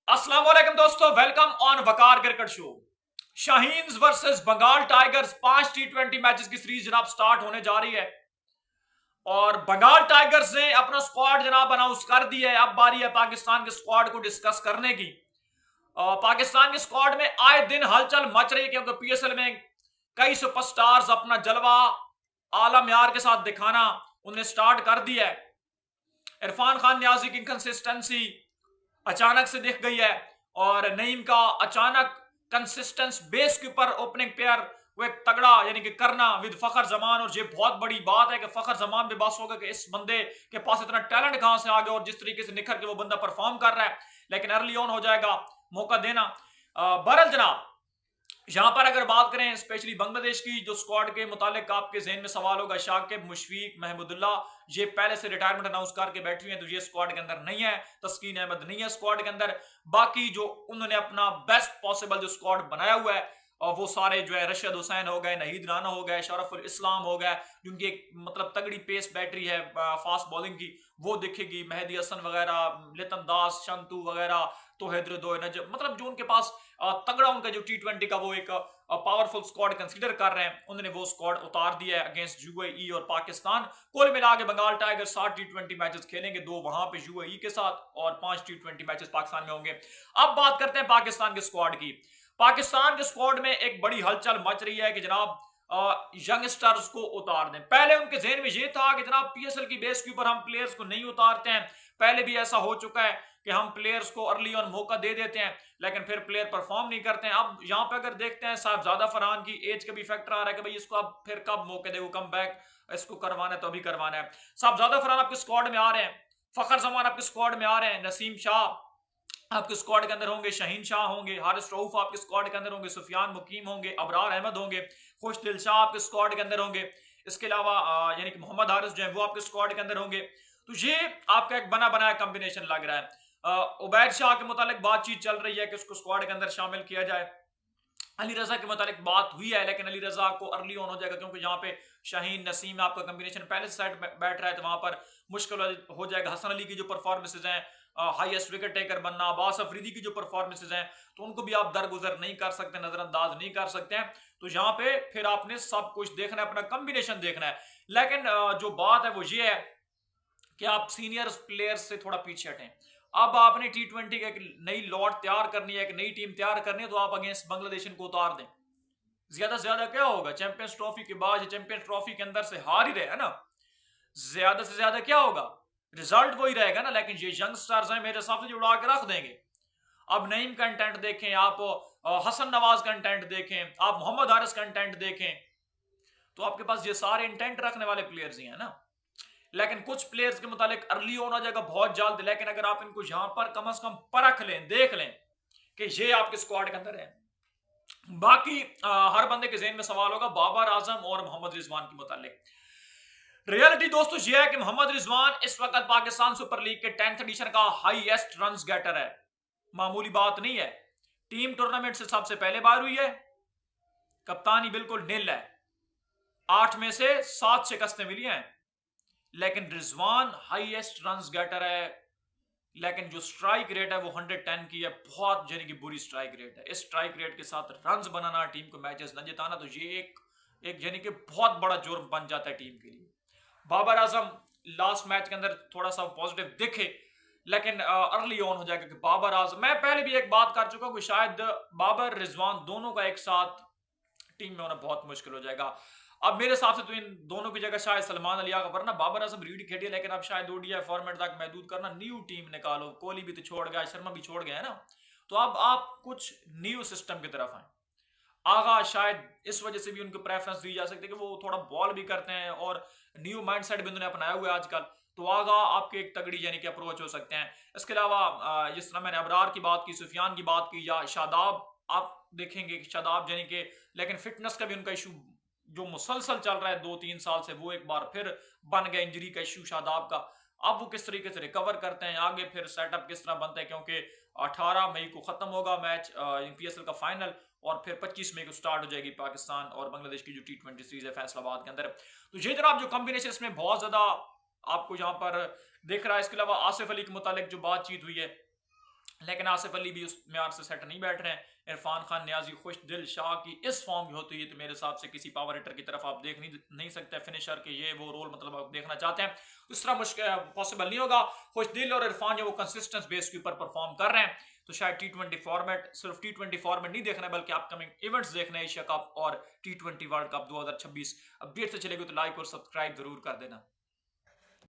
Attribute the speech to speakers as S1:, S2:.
S1: अस्सलाम वालेकुम दोस्तों, welcome on Waqar cricket show. Shaheens versus Bengal tigers 5 T20 matches की सीरीज जनाब स्टार्ट होने जा रही है और बंगाल टाइगर्स ने अपना स्क्वाड जनाब अनाउंस कर दिया है। अब बारी है पाकिस्तान के स्क्वाड को डिस्कस करने की। पाकिस्तान के स्क्वाड में आए दिन हलचल मच रही है क्योंकि पीएसएल में कई सुपरस्टार्स अपना जलवा आला म्यार के साथ दिखाना उन्हें स्टार्ट कर दिया है। इरफान खान न्याजी की कंसिस्टेंसी अचानक से दिख गई है और नईम का अचानक कंसिस्टेंस बेस के ऊपर ओपनिंग पेयर वो एक तगड़ा यानी कि करना विद फखर जमान। और ये बहुत बड़ी बात है कि फखर जमान भी बात होगा कि इस बंदे के पास इतना टैलेंट कहां से आ गया और जिस तरीके से निखर के वो बंदा परफॉर्म कर रहा है, लेकिन अर्ली ऑन हो जाएगा, मौका देना। बहरल जनाब, यहां पर अगर बात करें स्पेशली बांग्लादेश की जो स्क्वाड के मुतालिक आपके जहन में सवाल होगा, शाकिब, मुशफीक, महमूदुल्लाह ये पहले से रिटायरमेंट अनाउंस करके बैठी हुई हैं, तो ये स्क्वाड के अंदर नहीं है। तस्कीन अहमद नहीं है स्क्वाड के अंदर। बाकी जो उन्होंने अपना बेस्ट पॉसिबल जो स्क्वाड बनाया हुआ है और वो सारे जो है रशीद हुसैन हो गए, नहीद राना हो गए, शरफुल इस्लाम हो गए, जिनकी एक मतलब तगड़ी पेस बैटरी है फास्ट बॉलिंग की, वो दिखेगी। मेहदी हसन वगैरह, लितन दास, शंतु वगैरह, तो हैदर नजब, मतलब जो उनके पास तगड़ा उनका जो T20 का वो एक पावरफुल स्क्वाड कंसीडर कर रहे हैं, उन्होंने वो स्क्वाड उतार दिया है अगेंस्ट यूएई और पाकिस्तान। कुल मिला के बंगाल टाइगर 60 T20 मैचेस खेलेंगे, 2 वहां पे यूएई के साथ और 5 T20 मैचेस पाकिस्तान में होंगे। अब बात करते हैं पाकिस्तान के स्क्वाड की। पाकिस्तान के स्क्वाड में एक बड़ी हलचल मच रही है कि जनाब यंगस्टर्स को उतार दें। पहले उनके जहन में यह था कि जनाब पीएसएल की बेस के ऊपर हम प्लेयर्स को नहीं उतारते हैं। पहले भी ऐसा हो चुका है कि हम प्लेयर्स को अर्ली ऑन मौका दे देते हैं लेकिन फिर प्लेयर परफॉर्म नहीं करते हैं। अब यहां पे अगर देखते हैं साहबजादा फरहान की एज का भी फैक्टर आ रहा है कि भाई इसको अब फिर कब मौके दे, वो कम बैक इसको करवाना है तो अभी करवाना है। साहबजादा फरहान आपके स्क्वाड में आ रहे हैं, फखर जमान आपके स्क्वाड में आ रहे हैं, नसीम शाह आपके स्क्वाड के अंदर होंगे, शहीन शाह होंगे, हारिस रऊफ आपके स्क्वाड के अंदर होंगे, सुफियान मुकीम होंगे, अबरार अहमद होंगे, खुश दिल शाह आपके स्क्वाड के अंदर होंगे। इसके अलावा यानी कि मोहम्मद हारिस जो है वो आपके स्क्वाड के अंदर होंगे। तो ये आपका एक बना बनाया कॉम्बिनेशन लग रहा है। उबैद शाह के मुतालिक बातचीत चल रही है कि उसको स्क्वाड के अंदर शामिल किया जाए। अली रजा के मुतालिक बात हुई है लेकिन अली रजा को अर्ली ऑन हो जाएगा क्योंकि यहाँ पे शाहीन नसीम आपका कॉम्बिनेशन पहले से साइड बैठ रहा है, तो वहां पर मुश्किल हो जाएगा। हसन अली की जो परफॉर्मेंसेज हैं, हाईएस्ट विकेट टेकर बनना, अब्बास अफरीदी की जो परफॉर्मेंसेज हैं, तो उनको भी आप दरगुजर नहीं कर सकते, नजरअंदाज नहीं कर सकते हैं। तो यहाँ पे फिर आपने सब कुछ देखना है, अपना कॉम्बिनेशन देखना है। लेकिन जो बात है वो ये है कि आप सीनियर प्लेयर्स से थोड़ा पीछे हटें। अब आपने T20 का एक नई लॉट तैयार करनी है, एक नई टीम तैयार करनी है, तो आप अगेंस्ट बांग्लादेश को उतार दें। ज्यादा से ज्यादा क्या होगा, चैंपियंस ट्रॉफी के बाद चैंपियंस ट्रॉफी के अंदर से हार ही रहे है ना, ज्यादा से ज्यादा क्या होगा, रिजल्ट वही रहेगा ना। लेकिन ये यंगस्टर्स हैं, मेरे हिसाब से उड़ा के रख देंगे। अब नईम कंटेंट देखें आप, हसन नवाज कंटेंट देखें आप, मोहम्मद हारिस कंटेंट देखें, तो आपके पास ये सारे इंटेंट रखने वाले प्लेयर्स ही हैं ना। लेकिन कुछ प्लेयर्स के मुतालिक अर्ली ऑन हो जाएगा बहुत जल्द, लेकिन अगर आप इनको यहां पर कम से कम परख लें, देख लें कि ये आपके स्क्वाड के अंदर है। बाकी हर बंदे के जहन में सवाल होगा बाबर आजम और मोहम्मद रिजवान के मुतालिक। रियलिटी दोस्तों ये है कि मोहम्मद रिजवान इस वक्त पाकिस्तान सुपर लीग के 10th एडिशन का हाईएस्ट रन्स गेटर है। मामूली बात नहीं है। टीम टूर्नामेंट से सबसे पहले बाहर हुई है, कप्तानी बिल्कुल निल है, 8 में से 7 शिकस्तें मिली हैं। लेकिन रिजवान हाईएस्ट रन्स गेटर है, लेकिन जो स्ट्राइक रेट है वो 110 की है, बहुत यानी कि बुरी स्ट्राइक रेट है। इस स्ट्राइक रेट के साथ रन्स बनाना, टीम को मैचेस न जिताना, तो ये एक यानी कि बहुत बड़ा जुर्म बन जाता है टीम के लिए। बाबर आजम लास्ट मैच के अंदर थोड़ा सा पॉजिटिव दिखे, लेकिन अर्ली ऑन हो जाएगा कि बाबर आजम, मैं पहले भी एक बात कर चुका हूं कि शायद बाबर रिजवान दोनों का एक साथ टीम में होना बहुत मुश्किल हो जाएगा। अब मेरे हिसाब से तो इन दोनों की जगह शायद सलमान अली आगा, वरना बाबर आजम रीड खेलिए, लेकिन अब शायद ओडीआई फॉर्मेट तक महदूद करना, न्यू टीम निकालो। कोहली भी तो छोड़ गया, शर्मा भी छोड़ गया है ना, तो अब आप कुछ न्यू सिस्टम की तरफ आए। आगा शायद इस वजह से भी उनको प्रेफरेंस दी जा सकती है कि वो थोड़ा बॉल भी करते हैं और न्यू माइंडसेट भी उन्होंने अपनाया हुआ है आजकल, तो आगा आपके एक तगड़ी यानी कि अप्रोच हो सकते हैं। इसके अलावा जिस तरह मैंने अबरार की बात की, सुफियान की बात की, या शादाब, आप देखेंगे कि शादाब यानी कि, लेकिन फिटनेस का भी उनका इशू जो मुसलसल चल रहा है 2-3 साल से, वो एक बार फिर बन गया इंजरी का इशू शादाब का। अब वो किस तरीके से रिकवर करते हैं, आगे फिर सेटअप किस तरह बनता है, क्योंकि 18 मई को खत्म होगा मैच पीएसएल का फाइनल, और फिर 25 मई को स्टार्ट हो जाएगी पाकिस्तान और बांग्लादेश की जो T20 सीरीज है फैसलाबाद के अंदर। तो ये जनाब जो कॉम्बिनेशन इसमें बहुत ज्यादा आपको यहाँ पर दिख रहा है। इसके अलावा आसिफ अली के मुतालिक जो बातचीत हुई है, लेकिन आसिफ अली भी उस म्यार से सेट नहीं बैठ रहे हैं। इरफान खान, नियाजी, खुशदिल, शाह की इस फॉर्म की होती है तो मेरे हिसाब से किसी पावर हिटर की तरफ आप देख नहीं सकते, फिनिशर के ये वो रोल मतलब आप देखना चाहते हैं उस तरह मुश्किल पॉसिबल नहीं होगा। खुशदिल और इरफान जो वो कंसिस्टेंस बेस के ऊपर परफॉर्म कर रहे हैं तो शायद T20 फॉर्मेट, सिर्फ T20 फॉर्मेट नहीं देखना है बल्कि अपकमिंग इवेंट्स देखना है, एशिया कप और T20 वर्ल्ड कप 2026। अपडेट से चलेगी तो लाइक और सब्सक्राइब जरूर कर देना।